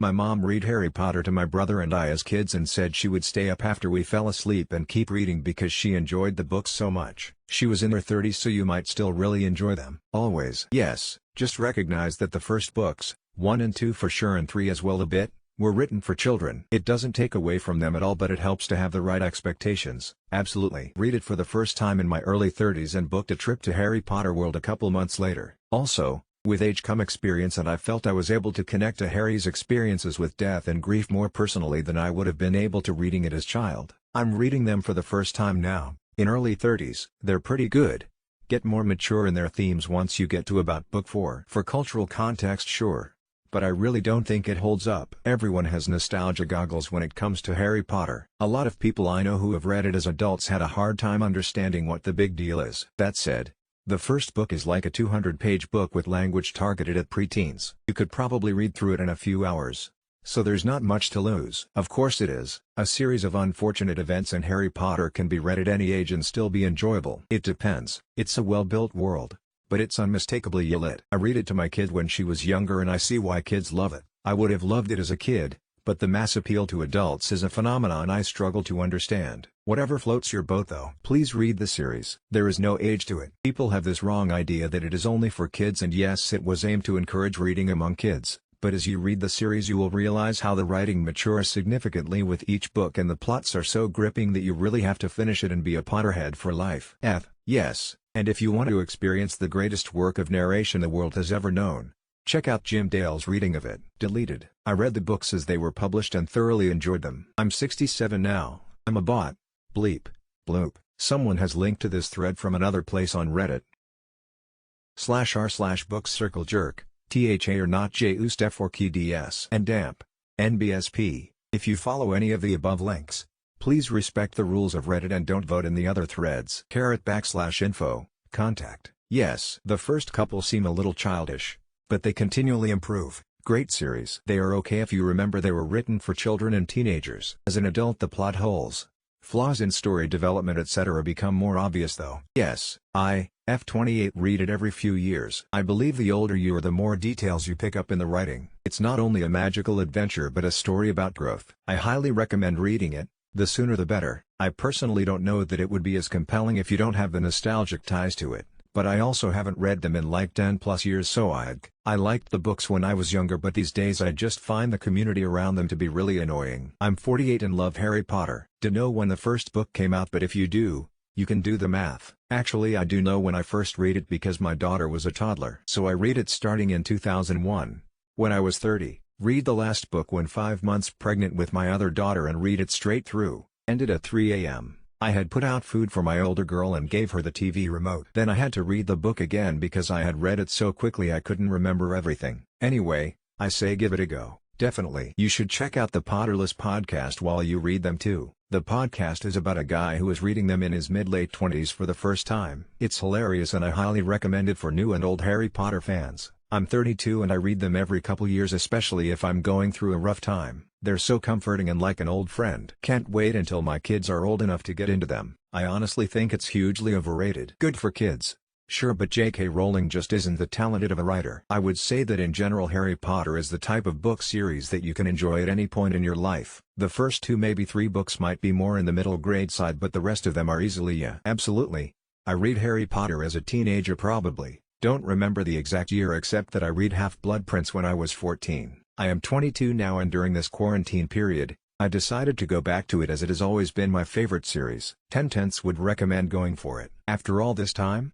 My mom read Harry Potter to my brother and I as kids and said she would stay up after we fell asleep and keep reading because she enjoyed the books so much. She was in her 30s, so you might still really enjoy them. Always. Yes, just recognize that the first books, 1 and 2 for sure and 3 as well a bit, were written for children. It doesn't take away from them at all, but it helps to have the right expectations. Absolutely. Read it for the first time in my early 30s and booked a trip to Harry Potter World a couple months later. Also, with age come experience, and I felt I was able to connect to Harry's experiences with death and grief more personally than I would have been able to reading it as child. I'm reading them for the first time now, in early 30s. They're pretty good. Get more mature in their themes once you get to about book 4. For cultural context, sure. But I really don't think it holds up. Everyone has nostalgia goggles when it comes to Harry Potter. A lot of people I know who have read it as adults had a hard time understanding what the big deal is. That said, the first book is like a 200-page book with language targeted at preteens. You could probably read through it in a few hours. So there's not much to lose. Of course it is a series of unfortunate events, and Harry Potter can be read at any age and still be enjoyable. It depends. It's a well-built world, but it's unmistakably lit. I read it to my kid when she was younger and I see why kids love it. I would have loved it as a kid, but the mass appeal to adults is a phenomenon I struggle to understand. Whatever floats your boat though. Please read the series. There is no age to it. People have this wrong idea that it is only for kids, and yes, it was aimed to encourage reading among kids, but as you read the series you will realize how the writing matures significantly with each book, and the plots are so gripping that you really have to finish it and be a Potterhead for life. Yes, and if you want to experience the greatest work of narration the world has ever known, check out Jim Dale's reading of it. Deleted. I read the books as they were published and thoroughly enjoyed them. I'm 67 now. I'm a bot. Bleep. Bloop. Someone has linked to this thread from another place on Reddit. /r/books circle jerk, THA or not J Ustef or KDS and damp. NBSP. If you follow any of the above links, please respect the rules of Reddit and don't vote in the other threads. /info. Contact. Yes. The first couple seem a little childish, but they continually improve. Great series. They are okay if you remember they were written for children and teenagers. As an adult the plot holes, flaws in story development etc. become more obvious though. Yes, F28 read it every few years. I believe the older you are the more details you pick up in the writing. It's not only a magical adventure but a story about growth. I highly recommend reading it, the sooner the better. I personally don't know that it would be as compelling if you don't have the nostalgic ties to it, but I also haven't read them in like 10+ years, so I liked the books when I was younger, but these days I just find the community around them to be really annoying. I'm 48 and love Harry Potter. Don't know when the first book came out, but if you do, you can do the math. Actually I do know when I first read it because my daughter was a toddler. So I read it starting in 2001. When I was 30, read the last book when 5 months pregnant with my other daughter and read it straight through. Ended at 3 a.m. I had put out food for my older girl and gave her the TV remote. Then I had to read the book again because I had read it so quickly I couldn't remember everything. Anyway, I say give it a go. Definitely. You should check out the Potterless podcast while you read them too. The podcast is about a guy who is reading them in his mid-late 20s for the first time. It's hilarious and I highly recommend it for new and old Harry Potter fans. I'm 32 and I read them every couple years, especially if I'm going through a rough time. They're so comforting and like an old friend. Can't wait until my kids are old enough to get into them. I honestly think it's hugely overrated. Good for kids, sure, but J.K. Rowling just isn't that talented of a writer. I would say that in general Harry Potter is the type of book series that you can enjoy at any point in your life. The first 2 maybe 3 books might be more in the middle grade side, but the rest of them are easily Absolutely. I read Harry Potter as a teenager probably. Don't remember the exact year except that I read Half-Blood Prince when I was 14. I am 22 now and during this quarantine period, I decided to go back to it as it has always been my favorite series. 10/10 would recommend going for it. After all this time,